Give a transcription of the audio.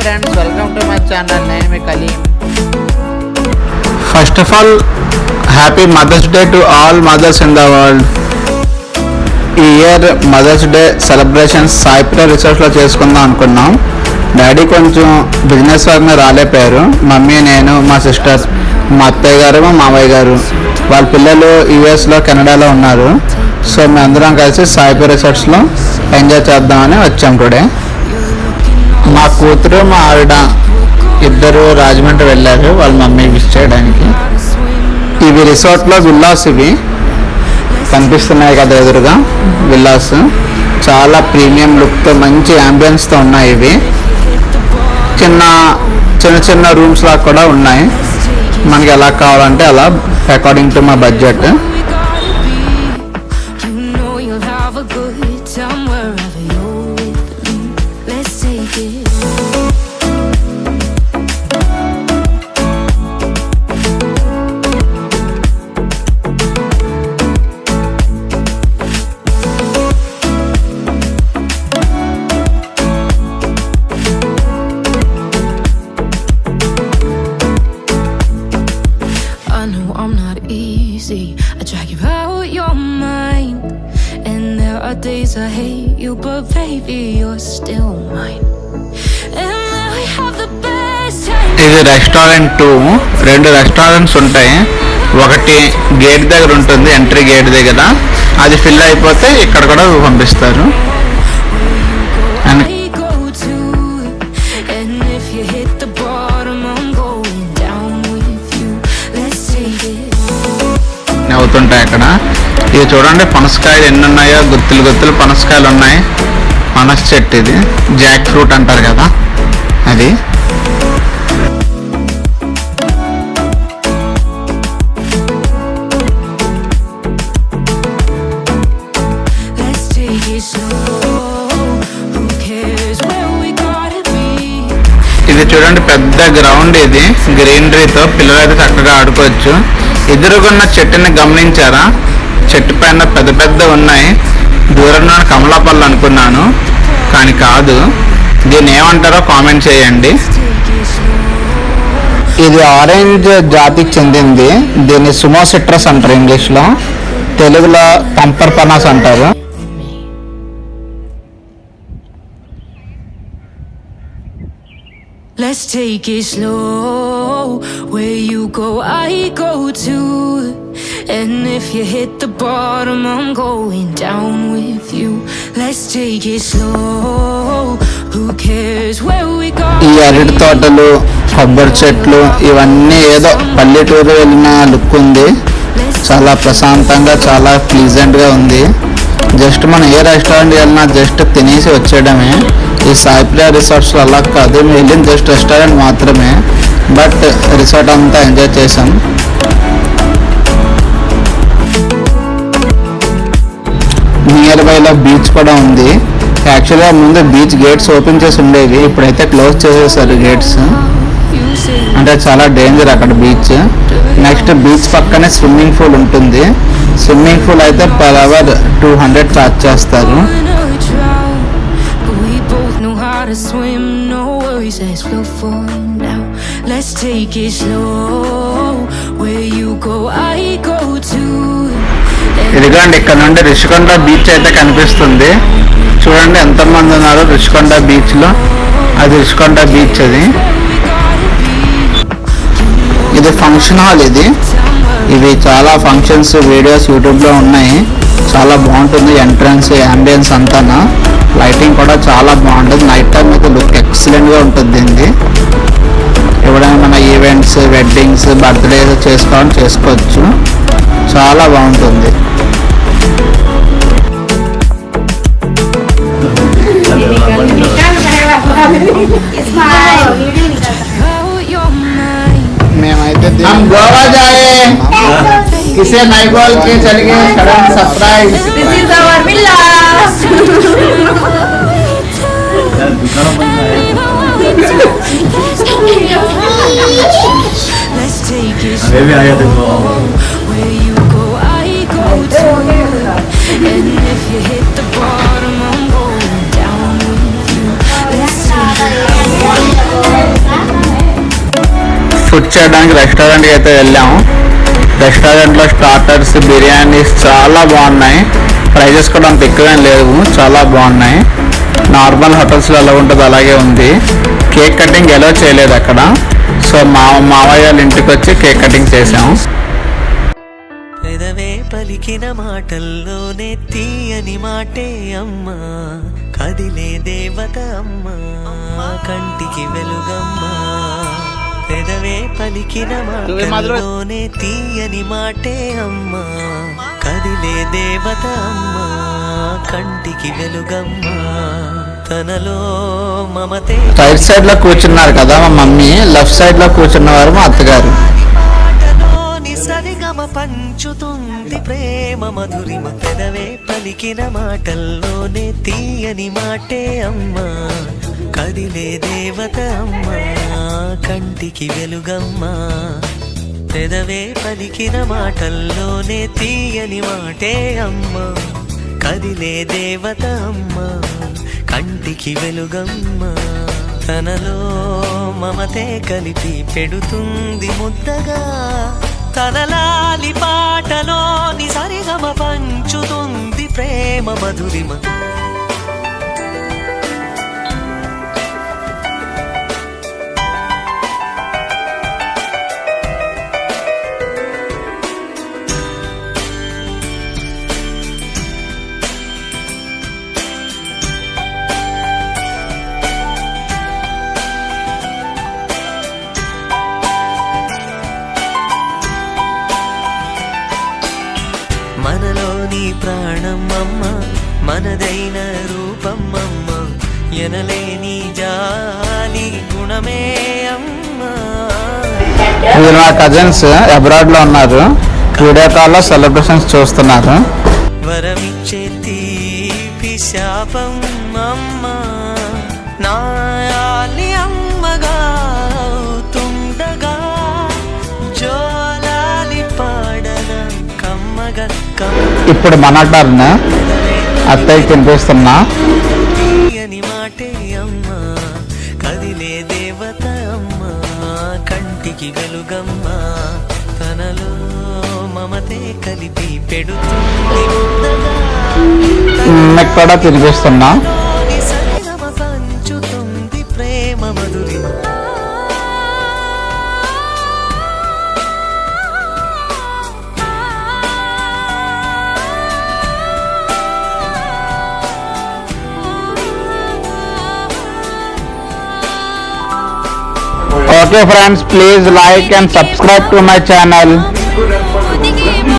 friends, welcome to my channel. Name is Kalim. First of all, happy Mother's Day to all mothers in the world. ఈ year Mothers Day celebrations Saipriya రిసార్ట్స్లో చేసుకుందాం అనుకున్నాం. Daddy కొంచెం business వర్క్ని రాలేపోయారు. Mummy, నేను, మా sisters, మా అత్తయ్య గారు, మా మామయ్య గారు, వాళ్ళ పిల్లలు యుఎస్లో కెనడాలో ఉన్నారు. సో మేమందరం కలిసి సాయిప్రియ రిసార్ట్స్లో ఎంజాయ్ చేద్దామని వచ్చాం టుడే. మా కూతురు, మా ఆవిడ ఇద్దరు రాజమండ్రి వెళ్ళారు వాళ్ళ మమ్మీ విష్ చేయడానికి. ఇవి రిసార్ట్లో విల్లాస్, ఇవి కనిపిస్తున్నాయి కదా ఎదురుగా విల్లాస్. చాలా ప్రీమియం లుక్తో మంచి యాంబియన్స్తో ఉన్నాయి. ఇవి చిన్న చిన్న రూమ్స్ లాగా కూడా ఉన్నాయి. మనకి ఎలా కావాలంటే అలా అకార్డింగ్ టు మా budget. I drag you out your mind, and there are days I hate you, but baby you're still mine. And now we have the best time. ఇది రెస్టారెంట్ 2. 2 రెస్టారెంట్స్ ఉంటాయి. ఒకటి గేట్ దగ్గర ఉంటుంది, entry gate దగ్గర. అది fill అయిపోతే ఇక్కడ కూడా పంపిస్తారు. అవుతుంటాయి అక్కడ. ఇది చూడండి, పనసకాయలు ఎన్ని ఉన్నాయో, గుత్తులు పనసకాయలు ఉన్నాయి. పనస చెట్టు, ఇది జాక్ ఫ్రూట్ అంటారు కదా అది. ఇది చూడండి, పెద్ద గ్రౌండ్. ఇది గ్రీనరీతో పిల్లలైతే చక్కగా ఆడుకోవచ్చు. ఎదురుగున్న చెట్టుని గమనించారా? చెట్టు పైన పెద్ద ఉన్నాయి. దూరంలో కమలాపల్లి అనుకున్నాను, కానీ కాదు. దీన్ని ఏమంటారో కామెంట్ చేయండి. ఇది ఆరెంజ్ జాతికి చెందింది. దీన్ని సుమో సిట్రస్ అంటారు ఇంగ్లీష్లో, తెలుగులో తంపర్ పనాస్ అంటారు. Let's take it slow. Where you go, I go too. And if you hit the bottom, I'm going down with you. Let's take it slow. Who cares where we go? ఈ అరటి తోటలు, కొబ్బరి చెట్లు, ఇవన్నీ ఏదో పల్లెటూరు వెళ్ళిన లుక్ ఉంది. చాలా ప్రశాంతంగా, చాలా ప్లీజెంట్గా ఉంది. జస్ట్ మనం ఏ రెస్టారెంట్ వెళ్ళినా జస్ట్ తినేసి వచ్చేయడమే. ఈ సాయిప్రియ రిసార్ట్స్లో అలా కాదు, మేము వెళ్ళిన జస్ట్ రెస్టారెంట్ మాత్రమే, బట్ రిసార్ట్ అంతా ఎంజాయ్ చేసాం. నియర్ బైలో బీచ్ కూడా ఉంది. యాక్చువల్గా ముందు బీచ్ గేట్స్ ఓపెన్ చేసి ఉండేవి, ఇప్పుడైతే క్లోజ్ చేసేసారు గేట్స్. అంటే చాలా డేంజర్ అక్కడ బీచ్. నెక్స్ట్ బీచ్ పక్కనే స్విమ్మింగ్ పూల్ ఉంటుంది. స్విమ్మింగ్ పూల్ అయితే పర్ అవర్ 200 ఛార్జ్ చేస్తారు. ఇదిగోండి, ఇక్కడ నుండి రిషికొండ బీచ్ అయితే కనిపిస్తుంది. చూడండి ఎంతమంది ఉన్నారు రిషికొండ బీచ్ లో. అది రిషికొండ బీచ్. అది ఇది ఫంక్షన్ హాల్. ఇవి చాలా ఫంక్షన్స్ వీడియోస్ యూట్యూబ్లో ఉన్నాయి. చాలా బాగుంటుంది ఎంట్రన్స్, యాంబియన్స్ అంతా. లైటింగ్ కూడా చాలా బాగుంటుంది. నైట్ టైం అయితే లుక్ ఎక్సలెంట్గా ఉంటుంది దీన్ని. ఎవరైనా మన ఈవెంట్స్, వెడ్డింగ్స్, బర్త్డేస్ చేసుకోవచ్చు. చాలా బాగుంటుంది. మేమైతే గోవా జాయే కిసే నై బోల్ కే చల్ గए sudden surprise. This is our villa. Baby आ गया देखो. ఫుడ్ చేయడానికి రెస్టారెంట్కి అయితే వెళ్ళాము. రెస్టారెంట్లో స్టార్టర్స్, బిర్యానీస్ చాలా బాగున్నాయి. ప్రైజెస్ కూడా అంత ఎక్కువేం లేవు, చాలా బాగున్నాయి. నార్మల్ హోటల్స్లో ఎలా ఉంటుందో అలాగే ఉంది. కేక్ కటింగ్ ఎలా చేయలేదు అక్కడ. సో మావయ్య వాళ్ళ ఇంటికి వచ్చి కేక్ కటింగ్ చేసాము. పెదవే పలికిన మాటల్లోనే తీయని మాటే అమ్మా, కదిలే దేవత అమ్మా, కంటికి వెలుగమ్మా. పెదవే పలికిన మాటల్లోనే తీయని మాటే అమ్మా, కదిలే దేవత అమ్మా, కంటికి వెలుగమ్మా. తనలో మమతే. రైట్ సైడ్ లో కూర్చున్నారు కదా మా మమ్మీ, లెఫ్ట్ సైడ్ లో కూర్చున్నవారు మా అత్తగారు. సరిగమ పంచుతుంది ప్రేమ మధురిమ. పెదవే పలికిన మాటల్లోనే తీయని మాటే అమ్మా, కదిలే దేవత అమ్మా, కంటికి వెలుగమ్మా. పెదవే పలికిన మాటల్లోనే తీయని మాటే అమ్మా, కదిలే దేవత అమ్మా, కంటికి వెలుగమ్మా. తనలో మమతే కలిపి పెడుతుంది ముద్దగా, తనలాలి పాటలోని సరిగమ పంచుతుంది ప్రేమ మధురిమ. మనలోని ప్రాణం అమ్మ, మనదైన రూపం అమ్మ, ఎనలేని జాలి గుణమే అమ్మా. వీరు మా కజిన్స్ అబ్రాడ్ లో ఉన్నారు. వీడియో కాల్ లో సెలబ్రేషన్స్ చూస్తున్నారు. వరమిచ్చే తీపి శాపం అమ్మా, నాయాలి అమ్మగా అవుతుండగా, జోలాలి పాడన కమ్మగా. ఇప్పుడు మన టర్న్. అత్తయ్య తినిపిస్తున్నా. తీయని మాటే అమ్మా, కదిలే దేవత అమ్మా, కంటికి వెలుగమ్మా. తనలో మమతే కలిపి పెడుతుంది మీకు కూడా తినిపిస్తున్నా. సరిగమ పంచుతుంది ప్రేమ మధురిమ. Okay friends, please like and subscribe to my channel.